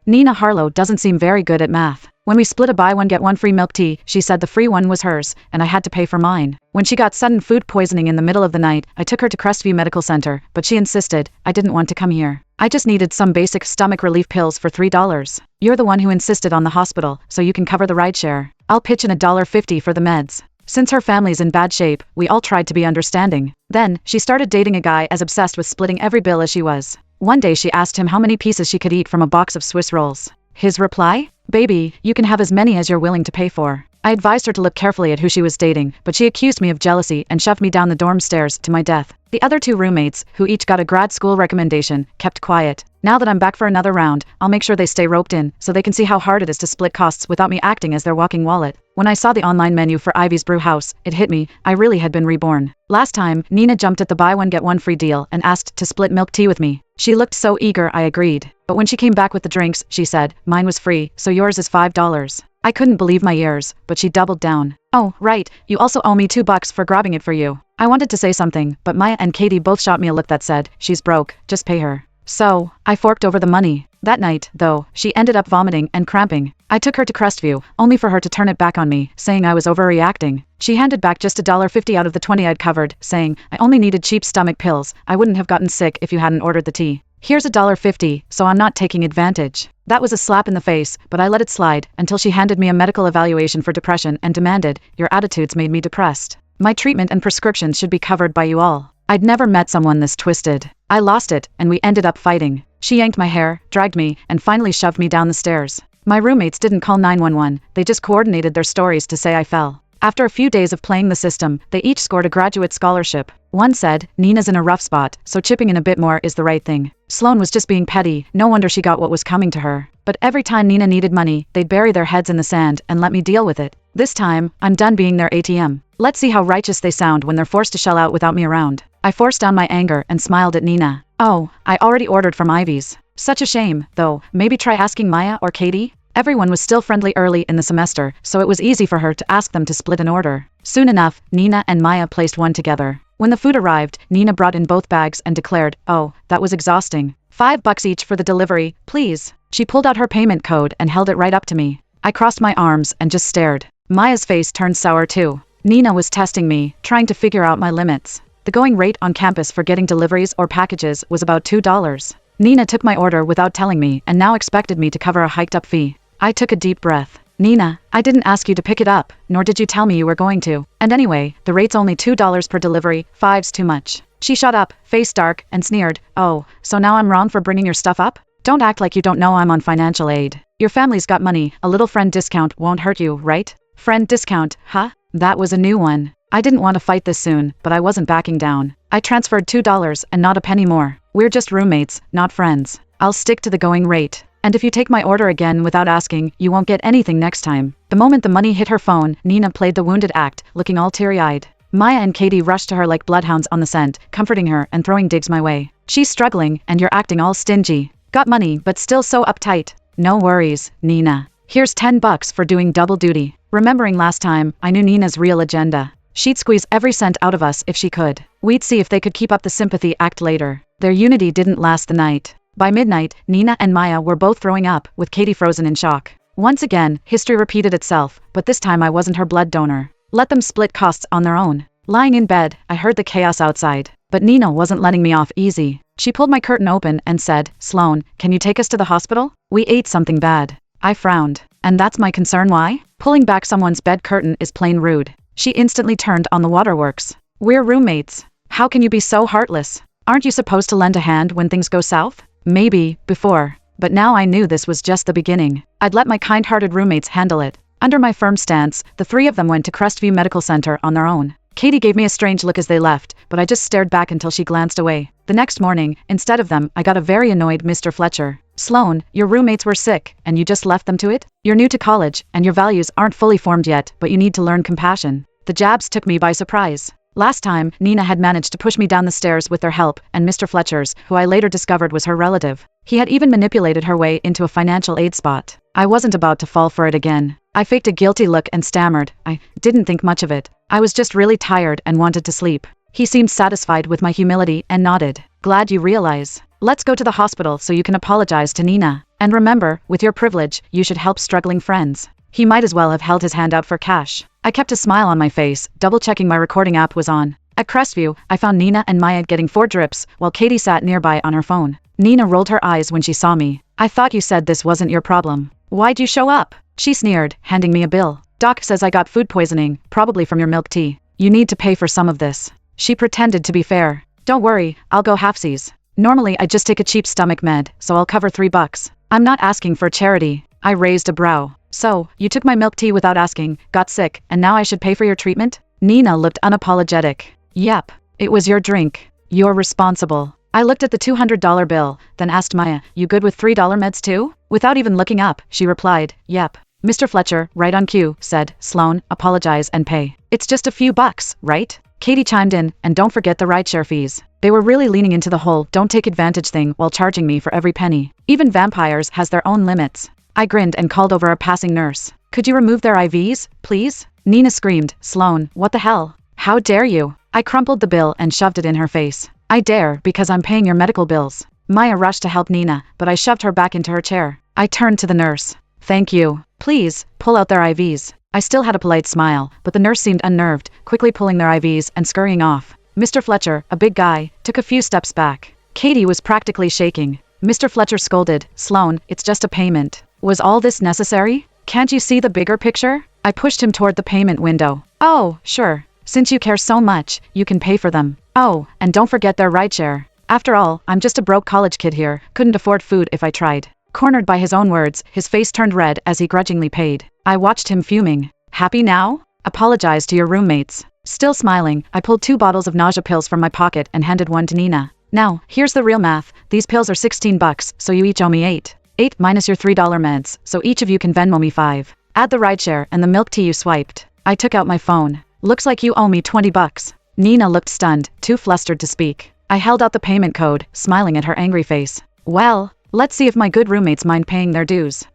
Nina Harlow doesn't seem very good at math. When we split a buy one get one free milk tea, she said the free one was hers, and I had to pay for mine. When she got sudden food poisoning in the middle of the night, I took her to Crestview Medical Center, but she insisted I didn't want to come here. I just needed some basic stomach relief pills for $3. You're the one who insisted on the hospital, so you can cover the rideshare. I'll pitch in $1.50 for the meds. Since her family's in bad shape, we all tried to be understanding. Then, she started dating a guy as obsessed with splitting every bill as she was. One day she asked him how many pieces she could eat from a box of Swiss rolls. His reply? Baby, you can have as many as you're willing to pay for. I advised her to look carefully at who she was dating, but she accused me of jealousy and shoved me down the dorm stairs to my death. The other two roommates, who each got a grad school recommendation, kept quiet. Now that I'm back for another round, I'll make sure they stay roped in, so they can see how hard it is to split costs without me acting as their walking wallet. When I saw the online menu for Ivy's Brew House, it hit me, I really had been reborn. Last time, Nina jumped at the buy one get one free deal and asked to split milk tea with me. She looked so eager I agreed. But when she came back with the drinks, she said, mine was free, so yours is $5. I couldn't believe my ears, but she doubled down. Oh, right, you also owe me $2 for grabbing it for you. I wanted to say something, but Maya and Katie both shot me a look that said, she's broke, just pay her. So, I forked over the money. That night, though, she ended up vomiting and cramping. I took her to Crestview, only for her to turn it back on me, saying I was overreacting. She handed back just $1.50 out of the 20 I'd covered, saying, I only needed cheap stomach pills, I wouldn't have gotten sick if you hadn't ordered the tea. Here's $1.50, so I'm not taking advantage. That was a slap in the face, but I let it slide, until she handed me a medical evaluation for depression and demanded, your attitudes made me depressed. My treatment and prescriptions should be covered by you all. I'd never met someone this twisted. I lost it, and we ended up fighting. She yanked my hair, dragged me, and finally shoved me down the stairs. My roommates didn't call 911, they just coordinated their stories to say I fell. After a few days of playing the system, they each scored a graduate scholarship. One said, Nina's in a rough spot, so chipping in a bit more is the right thing. Sloane was just being petty, no wonder she got what was coming to her. But every time Nina needed money, they'd bury their heads in the sand and let me deal with it. This time, I'm done being their ATM. Let's see how righteous they sound when they're forced to shell out without me around. I forced down my anger and smiled at Nina. Oh, I already ordered from Ivy's. Such a shame, though, maybe try asking Maya or Katie? Everyone was still friendly early in the semester, so it was easy for her to ask them to split an order. Soon enough, Nina and Maya placed one together. When the food arrived, Nina brought in both bags and declared, oh, that was exhausting. $5 each for the delivery, please. She pulled out her payment code and held it right up to me. I crossed my arms and just stared. Maya's face turned sour too. Nina was testing me, trying to figure out my limits. The going rate on campus for getting deliveries or packages was about $2. Nina took my order without telling me and now expected me to cover a hiked-up fee. I took a deep breath. Nina, I didn't ask you to pick it up, nor did you tell me you were going to. And anyway, the rate's only $2 per delivery, $5's too much. She shut up, face dark, and sneered, oh, so now I'm wrong for bringing your stuff up? Don't act like you don't know I'm on financial aid. Your family's got money, a little friend discount won't hurt you, right? Friend discount, huh? That was a new one. I didn't want to fight this soon, but I wasn't backing down. I transferred $2 and not a penny more. We're just roommates, not friends. I'll stick to the going rate. And if you take my order again without asking, you won't get anything next time. The moment the money hit her phone, Nina played the wounded act, looking all teary-eyed. Maya and Katie rushed to her like bloodhounds on the scent, comforting her and throwing digs my way. She's struggling, and you're acting all stingy. Got money, but still so uptight. No worries, Nina. Here's $10 for doing double duty. Remembering last time, I knew Nina's real agenda. She'd squeeze every cent out of us if she could. We'd see if they could keep up the sympathy act later. Their unity didn't last the night. By midnight, Nina and Maya were both throwing up, with Katie frozen in shock. Once again, history repeated itself, but this time I wasn't her blood donor. Let them split costs on their own. Lying in bed, I heard the chaos outside. But Nina wasn't letting me off easy. She pulled my curtain open and said, Sloane, can you take us to the hospital? We ate something bad. I frowned. And that's my concern why? Pulling back someone's bed curtain is plain rude. She instantly turned on the waterworks. We're roommates. How can you be so heartless? Aren't you supposed to lend a hand when things go south? Maybe, before. But now I knew this was just the beginning. I'd let my kind-hearted roommates handle it. Under my firm stance, the three of them went to Crestview Medical Center on their own. Katie gave me a strange look as they left, but I just stared back until she glanced away. The next morning, instead of them, I got a very annoyed Mr. Fletcher. Sloane, your roommates were sick, and you just left them to it? You're new to college, and your values aren't fully formed yet, but you need to learn compassion. The jabs took me by surprise. Last time, Nina had managed to push me down the stairs with their help, and Mr. Fletcher's, who I later discovered was her relative. He had even manipulated her way into a financial aid spot. I wasn't about to fall for it again. I faked a guilty look and stammered. I didn't think much of it. I was just really tired and wanted to sleep. He seemed satisfied with my humility and nodded. Glad you realize. Let's go to the hospital so you can apologize to Nina. And remember, with your privilege, you should help struggling friends. He might as well have held his hand out for cash. I kept a smile on my face, double-checking my recording app was on. At Crestview, I found Nina and Maya getting 4 drips, while Katie sat nearby on her phone. Nina rolled her eyes when she saw me. I thought you said this wasn't your problem. Why'd you show up? She sneered, handing me a bill. Doc says I got food poisoning, probably from your milk tea. You need to pay for some of this. She pretended to be fair. Don't worry, I'll go halfsies. Normally I just take a cheap stomach med, so I'll cover $3. I'm not asking for charity. I raised a brow. So, you took my milk tea without asking, got sick, and now I should pay for your treatment? Nina looked unapologetic. Yep, it was your drink. You're responsible. I looked at the $200 bill, then asked Maya, you good with $3 meds too? Without even looking up, she replied, yep. Mr. Fletcher, right on cue, said, Sloan, apologize and pay. It's just a few bucks, right? Katie chimed in, and don't forget the rideshare fees. They were really leaning into the whole don't take advantage thing while charging me for every penny. Even vampires has their own limits. I grinned and called over a passing nurse. Could you remove their IVs, please? Nina screamed, Sloan, what the hell? How dare you? I crumpled the bill and shoved it in her face. I dare because I'm paying your medical bills. Maya rushed to help Nina, but I shoved her back into her chair. I turned to the nurse. Thank you. Please, pull out their IVs. I still had a polite smile, but the nurse seemed unnerved, quickly pulling their IVs and scurrying off. Mr. Fletcher, a big guy, took a few steps back. Katie was practically shaking. Mr. Fletcher scolded, Sloan, it's just a payment. Was all this necessary? Can't you see the bigger picture? I pushed him toward the payment window. Oh, sure. Since you care so much, you can pay for them. Oh, and don't forget their rideshare. After all, I'm just a broke college kid here, couldn't afford food if I tried. Cornered by his own words, his face turned red as he grudgingly paid. I watched him fuming. Happy now? Apologize to your roommates. Still smiling, I pulled 2 bottles of nausea pills from my pocket and handed one to Nina. Now, here's the real math. These pills are $16, so you each owe me 8. 8 minus your $3 meds, so each of you can Venmo me 5. Add the rideshare and the milk tea you swiped. I took out my phone. Looks like you owe me $20. Nina looked stunned, too flustered to speak. I held out the payment code, smiling at her angry face. Well, let's see if my good roommates mind paying their dues.